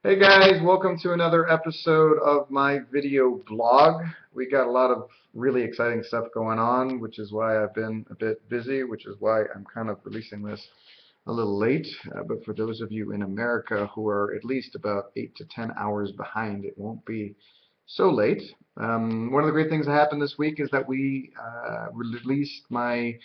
Hey guys, welcome to another episode of my video blog. We got a lot of really exciting stuff going on, which is why I've been a bit busy, which is why I'm kind of releasing this a little late. But for those of you in America who are at least about 8 to 10 hours behind, it won't be so late. One of the great things that happened this week is that we released my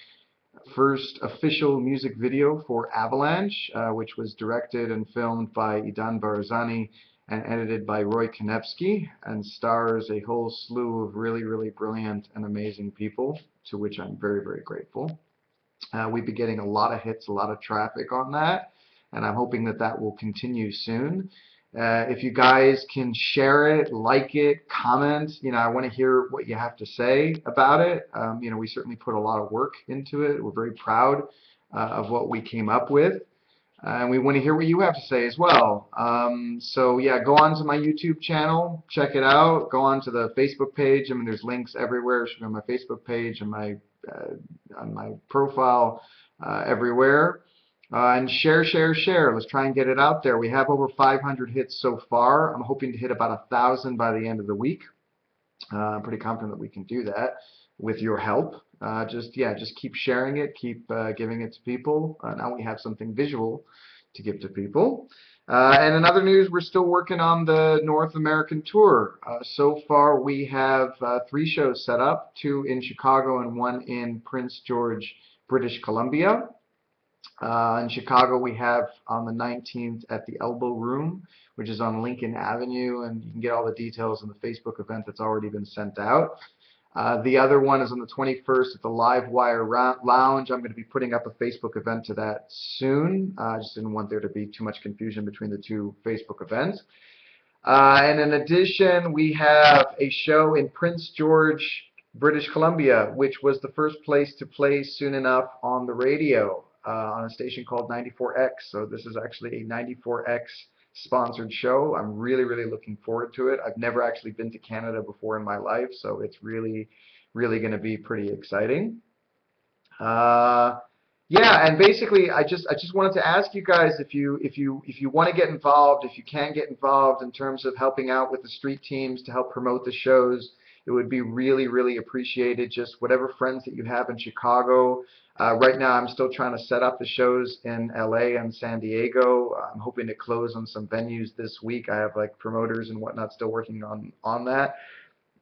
first official music video for Avalanche, which was directed and filmed by Idan Barzani and edited by Roy Konevsky, and stars a whole slew of really, really brilliant and amazing people, to which I'm very, very grateful. We've been getting a lot of hits, a lot of traffic on that, and I'm hoping that that will continue soon. If you guys can share it, like it, comment, I want to hear what you have to say about it. We certainly put a lot of work into it. We're very proud of what we came up with. And we want to hear what you have to say as well. So yeah, go on to my YouTube channel, check it out. Go on to the Facebook page. I mean, there's links everywhere. So on my Facebook page and on my profile everywhere. And share, share, share. Let's try and get it out there. We have over 500 hits so far. I'm hoping to hit about 1,000 by the end of the week. I'm pretty confident that we can do that with your help. Just keep sharing it, keep giving it to people. Now we have something visual to give to people. And in other news, we're still working on the North American tour. So far, we have 3 shows set up, 2 in Chicago and 1 in Prince George, British Columbia. In Chicago, we have on the 19th at the Elbow Room, which is on Lincoln Avenue, and you can get all the details in the Facebook event that's already been sent out. The other one is on the 21st at the Live Wire Lounge. I'm going to be putting up a Facebook event to that soon. I just didn't want there to be too much confusion between the 2 Facebook events. And in addition, we have a show in Prince George, British Columbia, which was the first place to play Soon Enough on the radio on a station called 94X. So this is actually a 94X sponsored show. I'm really, really looking forward to it. I've never actually been to Canada before in my life, so it's really, really going to be pretty exciting. Yeah, and basically, I just wanted to ask you guys if you want to get involved, if you can get involved in terms of helping out with the street teams to help promote the shows. It would be really, really appreciated. Just whatever friends that you have in Chicago. Right now, I'm still trying to set up the shows in LA and San Diego. I'm hoping to close on some venues this week. I have like promoters and whatnot still working on that.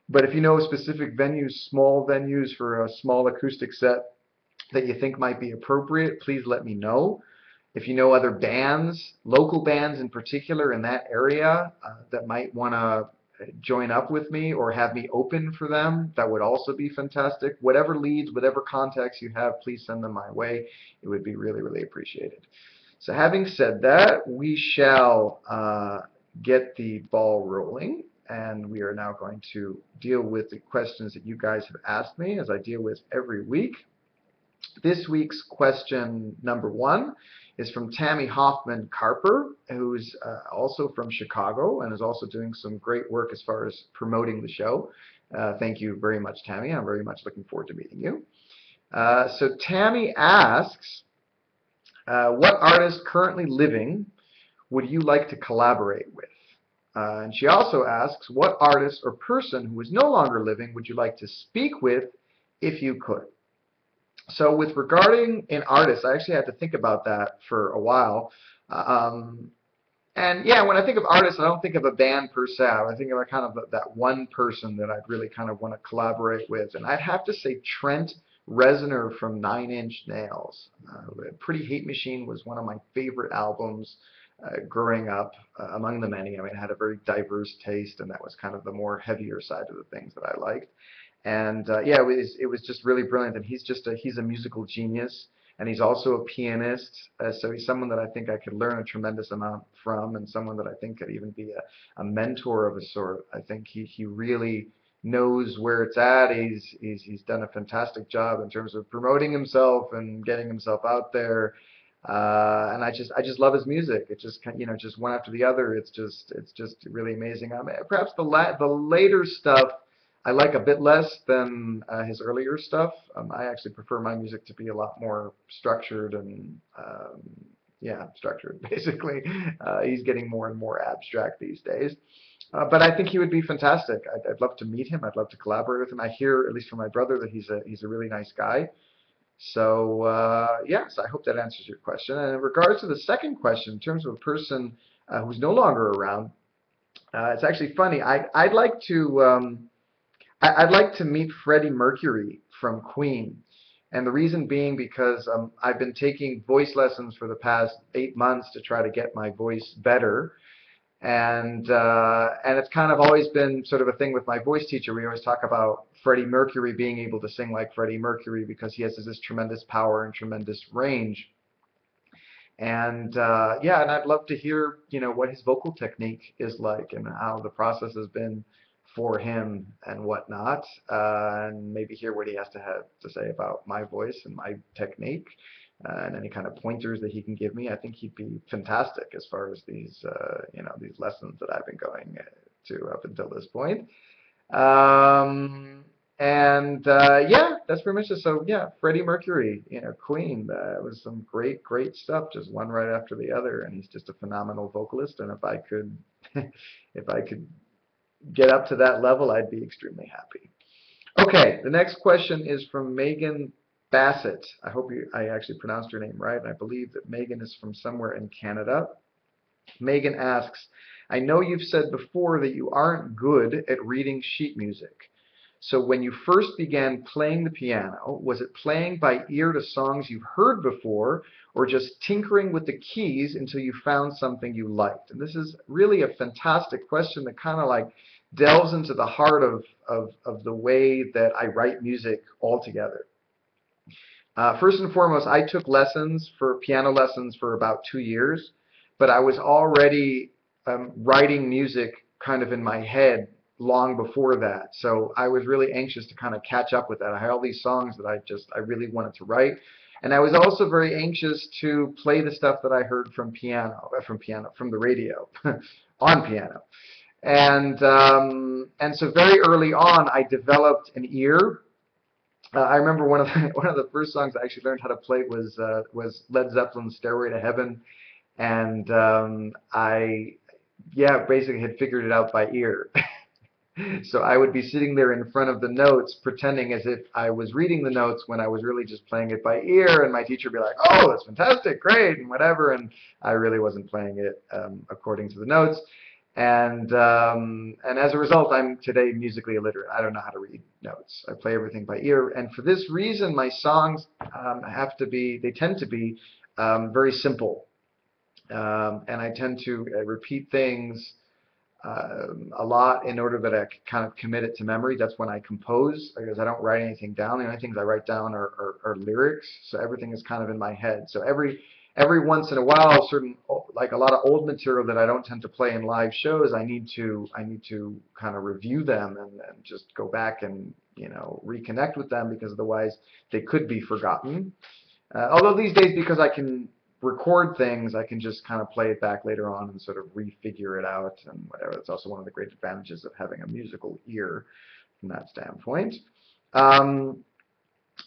But if you know specific venues, small venues for a small acoustic set that you think might be appropriate, please let me know. If you know other bands, local bands in particular in that area that might want to join up with me or have me open for them, that would also be fantastic. Whatever leads, whatever contacts you have, please send them my way. It would be really, really appreciated. So having said that, we shall get the ball rolling, and we are now going to deal with the questions that you guys have asked me, as I deal with every week. This week's question number 1 is from Tammy Hoffman Carper, who's also from Chicago and is also doing some great work as far as promoting the show. Thank you very much, Tammy. I'm very much looking forward to meeting you. So Tammy asks, what artist currently living would you like to collaborate with? And she also asks, what artist or person who is no longer living would you like to speak with if you could? So with regarding an artist, I actually had to think about that for a while. And yeah, when I think of artists, I don't think of a band per se. I think of kind of that one person that I'd really kind of want to collaborate with. And I'd have to say Trent Reznor from Nine Inch Nails. Pretty Hate Machine was one of my favorite albums growing up, among the many. I mean, I had a very diverse taste, and that was kind of the more heavier side of the things that I liked. And yeah, it was just really brilliant. And he's a musical genius, and he's also a pianist. So he's someone that I think I could learn a tremendous amount from, and someone that I think could even be a mentor of a sort. I think he really knows where it's at. He's done a fantastic job in terms of promoting himself and getting himself out there. And I just love his music. It just just one after the other. It's just really amazing. I mean, perhaps the later stuff I like a bit less than his earlier stuff. I actually prefer my music to be a lot more structured and yeah, structured, basically. He's getting more and more abstract these days. But I think he would be fantastic. I'd love to meet him. I'd love to collaborate with him. I hear, at least from my brother, that he's a really nice guy. So yes, I hope that answers your question. And in regards to the second question, in terms of a person who's no longer around, it's actually funny. I'd like to meet Freddie Mercury from Queen. And the reason being because I've been taking voice lessons for the past 8 months to try to get my voice better. And it's kind of always been sort of a thing with my voice teacher. We always talk about Freddie Mercury being able to sing like Freddie Mercury because he has this tremendous power and tremendous range. And yeah, and I'd love to hear, what his vocal technique is like and how the process has been for him and whatnot, and maybe hear what he has to have to say about my voice and my technique, and any kind of pointers that he can give me. I think he'd be fantastic as far as these lessons that I've been going to up until this point. Um, and yeah, that's pretty much it. So yeah, Freddie Mercury, Queen, it was some great, great stuff, just one right after the other, and he's just a phenomenal vocalist. And if I could, if I could get up to that level, I'd be extremely happy. Okay, the next question is from Megan Bassett. I actually pronounced her name right. I believe that Megan is from somewhere in Canada. Megan asks, I know you've said before that you aren't good at reading sheet music. So when you first began playing the piano, was it playing by ear to songs you've heard before, or just tinkering with the keys until you found something you liked? And this is really a fantastic question that kind of like delves into the heart of the way that I write music altogether. First and foremost, I took piano lessons for about 2 years, but I was already writing music kind of in my head long before that. So I was really anxious to kind of catch up with that. I had all these songs that I really wanted to write. And I was also very anxious to play the stuff that I heard from from the radio, on piano. And so very early on, I developed an ear. I remember one of the first songs I actually learned how to play was Led Zeppelin's "Stairway to Heaven," and I yeah basically had figured it out by ear. So I would be sitting there in front of the notes, pretending as if I was reading the notes when I was really just playing it by ear, and my teacher would be like, "Oh, that's fantastic, great," and whatever, and I really wasn't playing it according to the notes. And as a result, I'm today musically illiterate. I don't know how to read notes. I play everything by ear, and for this reason, my songs they tend to be very simple, and I tend to repeat things a lot in order that I can kind of commit it to memory. That's when I compose, because I don't write anything down. The only things I write down are lyrics, so everything is kind of in my head. So every once in a while, like a lot of old material that I don't tend to play in live shows, I need to kind of review them and just go back and reconnect with them, because otherwise they could be forgotten. Although these days, because I can record things, I can just kind of play it back later on and sort of refigure it out and whatever. That's also one of the great advantages of having a musical ear from that standpoint.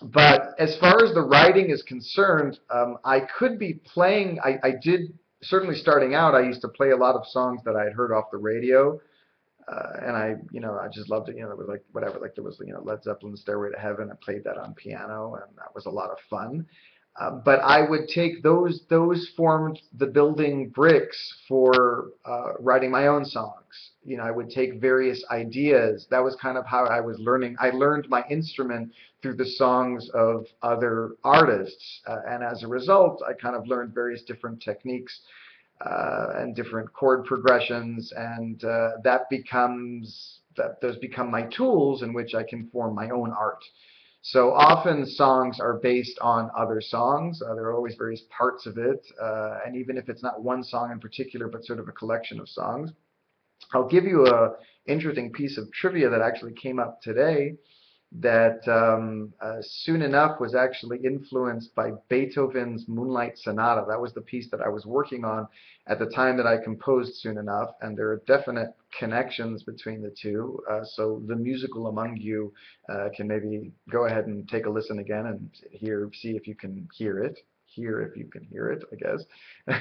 But as far as the writing is concerned, I could be playing. I did, certainly starting out, I used to play a lot of songs that I had heard off the radio. And I just loved it. There was like whatever, like there was, Led Zeppelin's "Stairway to Heaven." I played that on piano, and that was a lot of fun. But I would take those formed the building bricks for writing my own songs. I would take various ideas. That was kind of how I was learning. I learned my instrument through the songs of other artists, and as a result, I kind of learned various different techniques and different chord progressions, and those become my tools in which I can form my own art. So often songs are based on other songs. There are always various parts of it, and even if it's not one song in particular, but sort of a collection of songs. I'll give you a interesting piece of trivia that actually came up today, that Soon Enough was actually influenced by Beethoven's Moonlight Sonata. That was the piece that I was working on at the time that I composed Soon Enough, and there are definite connections between the two. So the musical among you can maybe go ahead and take a listen again and see if you can hear it. hear if you can hear it, I guess.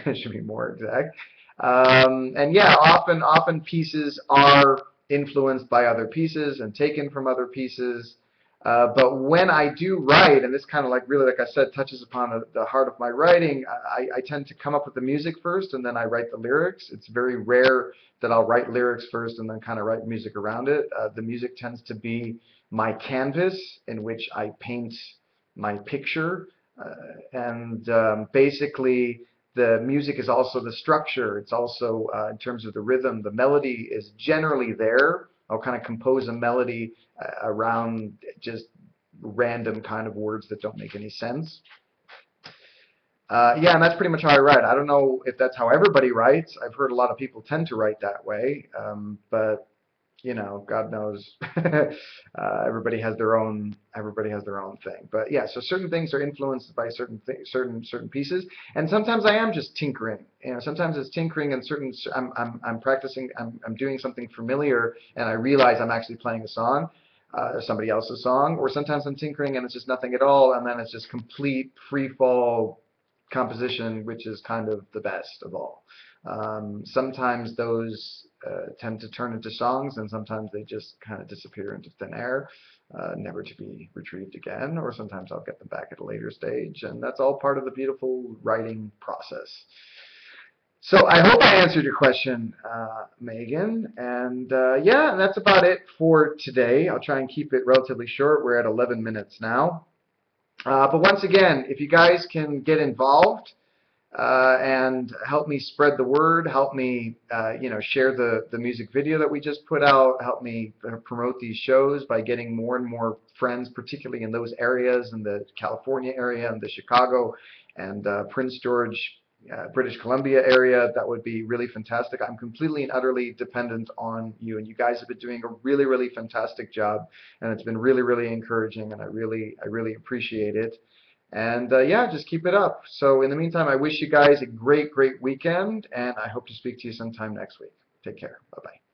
It should be more exact. And yeah, often pieces are influenced by other pieces and taken from other pieces. But when I do write, and this kind of like really, like I said, touches upon the heart of my writing, I tend to come up with the music first and then I write the lyrics. It's very rare that I'll write lyrics first and then kind of write music around it. The music tends to be my canvas in which I paint my picture. And basically, the music is also the structure. It's also, in terms of the rhythm, the melody is generally there. I'll kind of compose a melody around just random kind of words that don't make any sense. Yeah, and that's pretty much how I write. I don't know if that's how everybody writes. I've heard a lot of people tend to write that way, but you know, God knows, everybody has their own thing. But yeah, so certain things are influenced by certain pieces, and sometimes I am just tinkering. You know, sometimes it's tinkering, and I'm practicing, I'm doing something familiar, and I realize I'm actually playing a song. Or somebody else's song, or sometimes I'm tinkering and it's just nothing at all, and then it's just complete free fall composition, which is kind of the best of all. Sometimes those tend to turn into songs, and sometimes they just kind of disappear into thin air, never to be retrieved again, or sometimes I'll get them back at a later stage, and that's all part of the beautiful writing process. So I hope I answered your question, Megan, and yeah, that's about it for today. I'll try and keep it relatively short. We're at 11 minutes now. But once again, if you guys can get involved and help me spread the word, help me share the music video that we just put out, help me promote these shows by getting more and more friends, particularly in those areas, in the California area and the Chicago and Prince George, British Columbia area. That would be really fantastic. I'm completely and utterly dependent on you, and you guys have been doing a really, really fantastic job, and it's been really, really encouraging, and I really appreciate it. And yeah, just keep it up. So in the meantime, I wish you guys a great, great weekend, and I hope to speak to you sometime next week. Take care. Bye-bye.